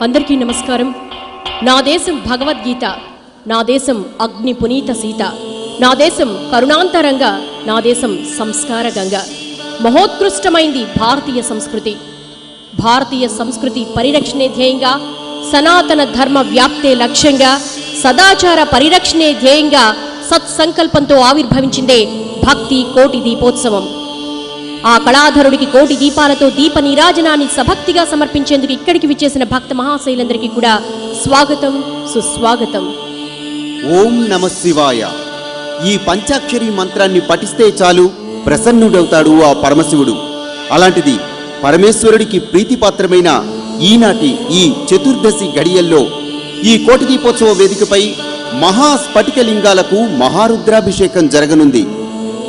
అందరికీ నమస్కారం. నా దేశం భగవద్గీత, నా దేశం అగ్ని పునీత సీత, నా దేశం కరుణాంతరంగా, నా దేశం సంస్కార గంగ. మహోత్కృష్టమైంది భారతీయ సంస్కృతి. భారతీయ సంస్కృతి పరిరక్షణే ధ్యేయంగా, సనాతన ధర్మ వ్యాప్తే లక్ష్యంగా, సదాచార పరిరక్షణే ధ్యేయంగా సత్సంకల్పంతో ఆవిర్భవించిందే భక్తి కోటి దీపోత్సవం. ఆ కళాధరుడికి కోటి దీపాలతో దీప నీరాజనాన్ని సభక్తిగా సమర్పించేందుకు ఇక్కడికి విచ్చేసిన భక్త మహాశైలందరికీ కూడా స్వాగతం, సుస్వాగతం. ఓం నమ శివాయ. ఈ పంచాక్షరి మంత్రాన్ని పఠిస్తే చాలు ప్రసన్నుడవుతాడు ఆ పరమశివుడు. అలాంటిది పరమేశ్వరుడికి ప్రీతిపాత్రమైన ఈనాటి ఈ చతుర్దశి గడియల్లో ఈ కోటి దీపోత్సవ వేదికపై మహాస్ఫటికలింగాలకు మహారుద్రాభిషేకం జరగనుంది.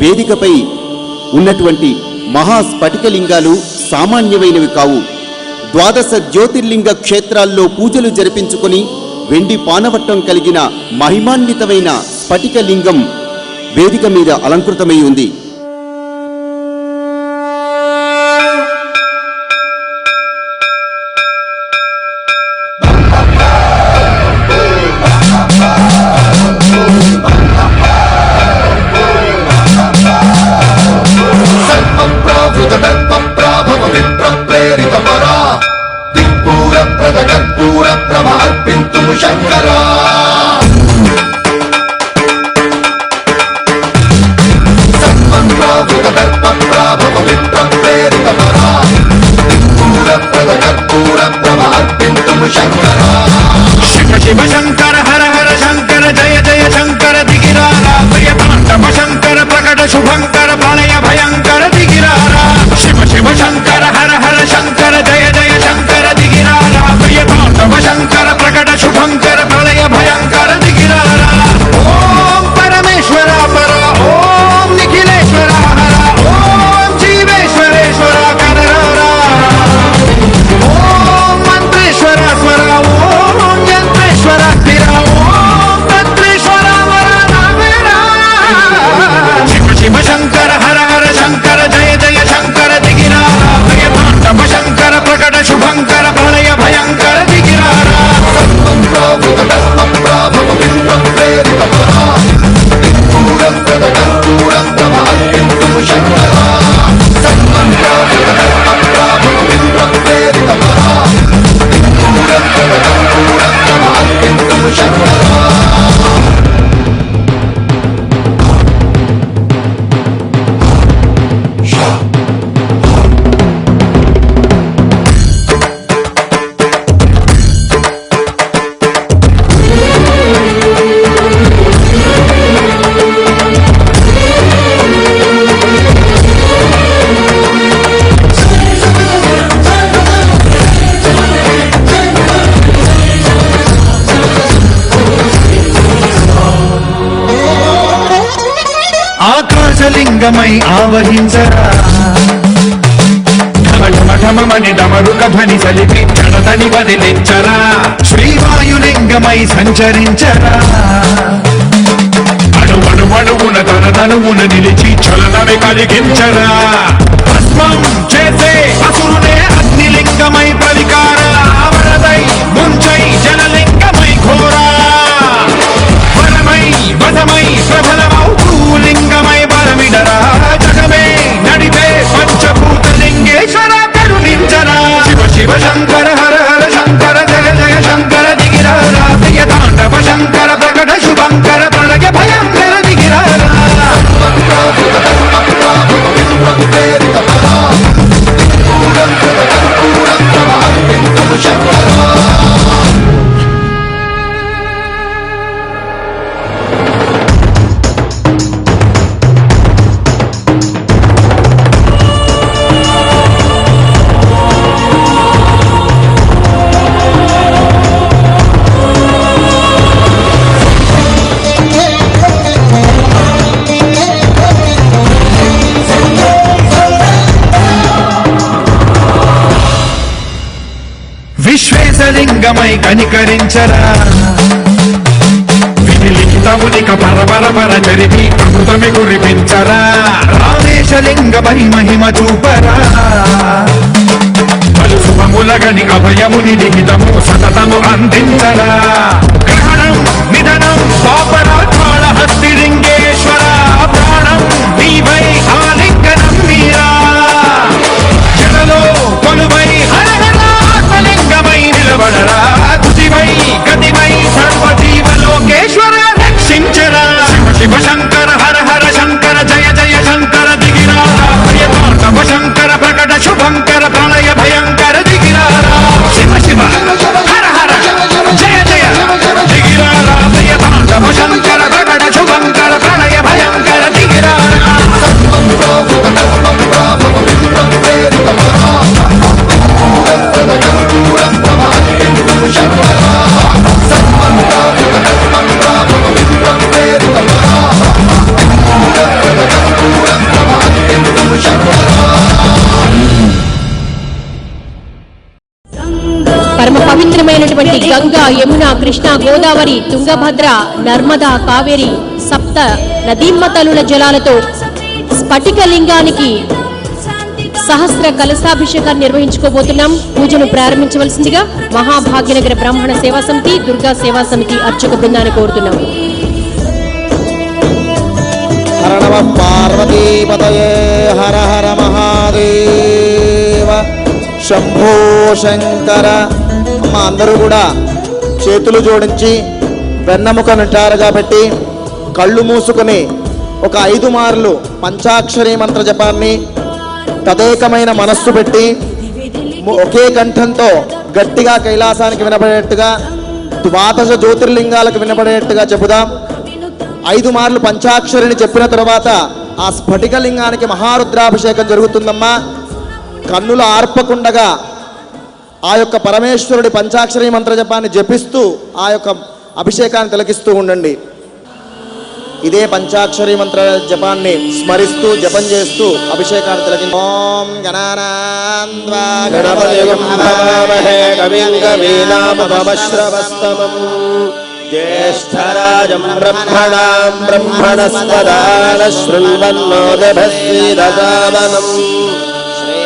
వేదికపై ఉన్నటువంటి మహాస్ఫటికలింగాలు సామాన్యమైనవి కావు. 12 జ్యోతిర్లింగ క్షేత్రాల్లో పూజలు జరిపించుకుని వెండి పానవట్టం కలిగిన మహిమాన్వితమైన స్ఫటికలింగం వేదిక మీద అలంకృతమై ఉంది. శివ శంకర హర హర శంకర జయ జయ శంకర దిగిరారా ప్రియతాండవ శంకర ప్రకట శుభంకర ప్రళయ భయంకర దిగిరారా శివ శివ శంకర హర హర శంకర జయ జయ శంకర దిగిరారా ప్రియతాండవ శంకర ప్రకట శుభంకర ప్రళయ భయంకర దిగిరారా. ఓం పరమేశ్వర పర, ఓం నిఖిలేశ్వర హర, ఓం జీవేశ్వరేశ్వర కరరా, ఓం మంత్రేశ్వర స్వర, ఓం యంత్రేశ్వర స్థిర, ఓం తంత్రేశ్వర వరదావేరా. శివ శివ శంకర హర హర శంకర జయ జయ శంకర దిగిరారా ప్రియతాండవ శంకర ప్రకట శుభంకర ప్రళయ భయంకర దిగిరారా. ఆకాశలింగమై ఆవహించరా ఢమఢమఢమని డమరుక ధ్వని సలిపి జడతని వదిలించరా శ్రీవాయులింగమై సంచరించరా అణువణువున తన తనువున నిలిచి చలనమే కలిగించరా భస్మం చేసే అసురునే అగ్నిలింగమై ప్రవికార వరదై ముంచై జలలింగమై ఘోరా వరమై వదమై ప్రబలమౌ లింగమై బలమిడరా జగమే నడిపే పంచభూత లింగేశ్వర కరుణించరా. శివ శివ శంకర హర హర శంకర జయ జయ శంకర దిగిరారా ప్రియతాండవ శంకర ప్రకట శుభంకర ప్రళయ భయంకర దిగిరారా. విశ్వేశలింగమై కనికరించరా విలిఖితమునిక పరపర జరిపి అమృతమి కురిపించరా రామేశలింగమై మహిమ చూపరా శుభములగని అభయముని లిఖితము సతతము అందించరా గ్రహణం నిధనం పాపరాత్మాల హస్తిలింగేశ్వర ప్రాణం నీవై ఆలింగనం మీరా జలలో కొలువై హరహరాత్మలింగమై నిలబడరా తుదివై గతివై సర్వజీవలోకేశ్వర రక్షించరా శివ శివ శంకర హర హర శంకర జయ జయ శంకర దిగిరారా ప్రియతాండవ శంకర ప్రకట శుభంకర ప్రళయ భయంకర దిగిరారా శివ శివ హర హర జయ జయ దిగిరారా ప్రియతాండవ శంకర ప్రకట శుభంకర ప్రళయ భయంకర దిగిరారా పరమ పవిత్రమైనటువంటి గంగా, యమున, కృష్ణ, గోదావరి, తుంగభద్ర, నర్మదా, కావేరి సప్త నదీమతలుల జలాలతో స్ఫటిక లింగానికి సహస్ర కలశాభిషేకాన్ని నిర్వహించుకోబోతున్నాం. పూజను ప్రారంభించవలసిందిగా మహాభాగ్యనగర బ్రాహ్మణ సేవా సమితి, దుర్గా సేవా సమితి అర్చక బృందాన్ని కోరుతున్నాం. హర నమః పార్వతీపతయే హర హర మహాదేవ శంభో శంకర. అమ్మ అందరూ కూడా చేతులు జోడించి వెన్నముక నిటారుగా పెట్టి కళ్ళు మూసుకొని ఒక 5 మార్లు పంచాక్షరి మంత్ర జపాన్ని తదేకమైన మనస్సు పెట్టి ఒకే కంఠంతో గట్టిగా కైలాసానికి వినపడేట్టుగా, ద్వాదశ జ్యోతిర్లింగాలకు వినపడేట్టుగా చెబుదాం. 5 మార్లు పంచాక్షరిని చెప్పిన తర్వాత ఆ స్ఫటికలింగానికి మహారుద్రాభిషేకం జరుగుతుందమ్మా. కన్నులు ఆర్పకుండగా ఆ యొక్క పరమేశ్వరుడి పంచాక్షరి మంత్ర జపాన్ని జపిస్తూ ఆ యొక్క అభిషేకాన్ని తిలకిస్తూ ఉండండి. ఇదే పంచాక్షరి మంత్ర జపాన్ని స్మరిస్తూ జపం చేస్తూ అభిషేకాన్ని తిలకి. ఓం గణానాన్వా గణపతిం హవామహే కవిం కవీనాముపమశ్రవస్తమం జ్యేష్ఠరాజం బ్రహ్మణాం బ్రహ్మణస్పదాన శృణ్వన్నోదభస్వీదసావనం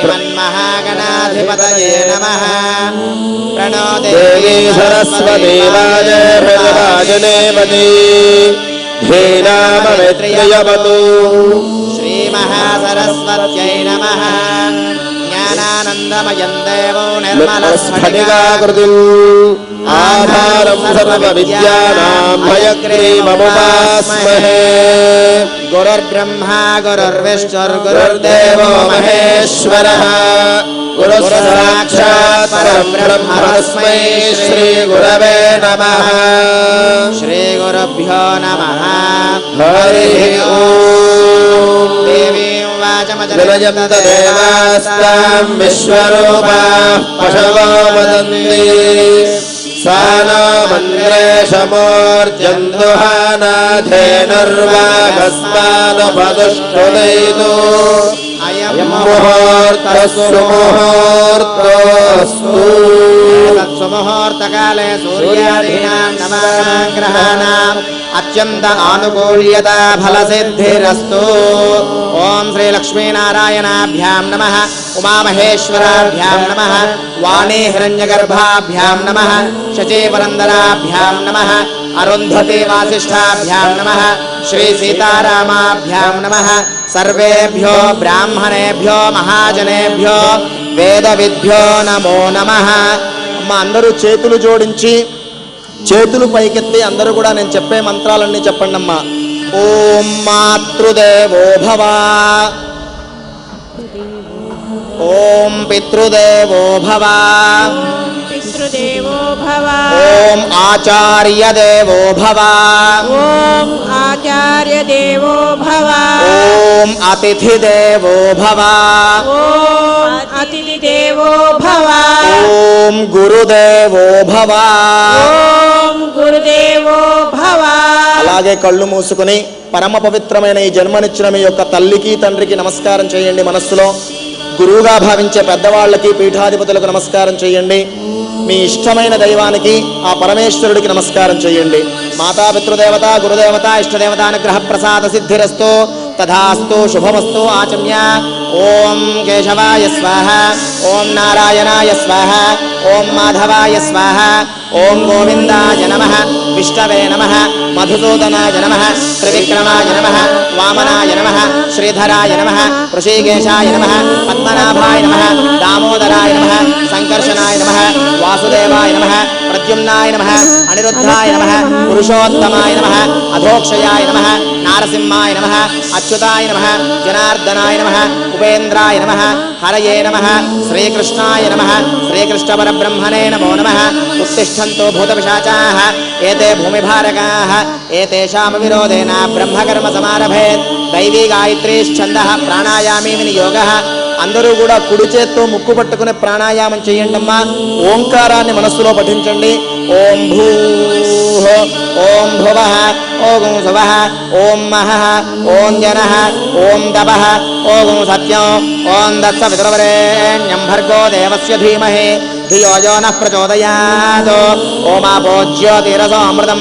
శ్రీమన్మహాగణాధిపతయే నమః. ప్రణో దేవీ సరస్వతీ వాజే ప్రజవాజనేపతి ధీనామమిత్రియవతు. శ్రీమహాసరస్వత్యై నమః. జ్ఞానానందమయం దేవో నిర్మలస్ఫటికా స్ఫటికాకృతిం ఆధారం సర్వవిద్యానాం హయగ్రీవముపాస్మహే. గురుర్బ్రహ్మా గురుర్విష్ణుర్గురుర్దేవో మహేశ్వరః. గురుః సాక్షాత్ పరబ్రహ్మ తస్మై శ్రీ గురవే నమః. శ్రీ గురుభ్యో నమః. హరి ఓం. దేవీం వినయంత దేవాస్తాం విశ్వరూపాః పశవో వదంతి సానామన్రేషమోర్జందుహానాథేనుర్వాగస్మానుపదుష్టుదైతు అయం ముహూర్తస్సు ముహూర్తోస్తు. తత్సుముహూర్తకాలే సూర్యాదీనాం నవానాం గ్రహాణాం అత్యంత ఆనుకూల్యత ఫలసిద్ధిరస్తు. ఓం శ్రీ లక్ష్మీనారాయణాభ్యాం నమః. ఉమామహేశ్వరాభ్యాం నమః. వాణీ హిరణ్యగర్భాభ్యాం నమః. శచీపురందరాభ్యాం నమః. అరుంధతి వాసిష్ఠాభ్యాం నమః. శ్రీ సీతారామాభ్యాం నమః. సర్వేభ్యో బ్రాహ్మణేభ్యో మహాజనేభ్యో వేదవిద్భ్యో నమో నమః. అమ్మ అందరూ చేతులు జోడించి చేతులు పైకెత్తి అందరూ కూడా నేను చెప్పే మంత్రాలన్నీ చెప్పండి అమ్మా. ఓం మాతృదేవో భవ. ఓం పితృదేవో భవ. పితృదేవో భవ. ఓం ఆచార్య దేవో భవ. ఓం ఆచార్య దేవో భవ. ఓం అతిథి దేవో భవ. ఓం అతిథి దేవో భవ. ఓం గురుదేవో భవ. ఓం గురుదేవో భవ. అలాగే కళ్ళు మూసుకుని పరమ పవిత్రమైన ఈ జన్మనిచ్చిన మీ యొక్క తల్లికి తండ్రికి నమస్కారం చేయండి. మనస్సులో గురువుగా భావించే పెద్దవాళ్ళకి పీఠాధిపతులకు నమస్కారం చేయండి. మీ ఇష్టమైన దైవానికి ఆ పరమేశ్వరుడికి నమస్కారం చేయండి. మాతాపితృదేవత గురుదేవత ఇష్టదేవత అనుగ్రహ ప్రసాద సిద్ధిరస్తు. తథాస్తు శుభమస్తు ఆచమ్య. ఓం కేశవాయ స్వాహ, ఓం నారాయణాయ స్వాహ, ఓం మాధవాయ స్వాహ, ఓం గోవిందాయ నమః, విష్ణవే నమః, మధుసూదనాయ నమః, త్రివిక్రమాయ నమః, వామనాయ నమః, శ్రీధరాయ నమః, ఋషికేశాయ నమః, పద్మనాభాయ నమః, దామోదరాయ నమః, సంకర్షణాయ నమః, వాసుదేవాయ నమః, ప్రద్యుమ్నాయ నమః, అనిరుద్ధాయ నమః, పురుషోత్తమాయ నమః, అధోక్షయాయ నమః, నారసింహాయ నమః, అచ్యుతాయ నమః, జనార్దనాయ నమః, ఉపేంద్రాయ నమః, హరయే నమః, శ్రీకృష్ణాయ నమః, శ్రీకృష్ణ పరబ్రహ్మణే నమో నమః. ఉత్తిష్టంతో భూతపిశాచాః ఏతే భూమిభారకాః ఏతేషాం విరోధేన బ్రహ్మకర్మ సమారభేత్. దైవీ గాయత్రీ ఛందః ప్రాణాయామీ వినియోగః. అందరూ కూడా కుడి చేత్తో ముక్కు పట్టుకునే ప్రాణాయామం చేయండి అమ్మా. ఓంకారాన్ని మనస్సులో పఠించండి. ఓం భూః, ఓం భువః, ఓం సువః, ఓం మహః, ఓం జనః, ఓం తపః, ఓం సత్యం, ఓం దత్తపితృవరేణ్యం భర్గో దేవస్య ధీమహి ధియో యో నః ప్రచోదయాత్. ఓమాపో జ్యోతిరసో అమృతం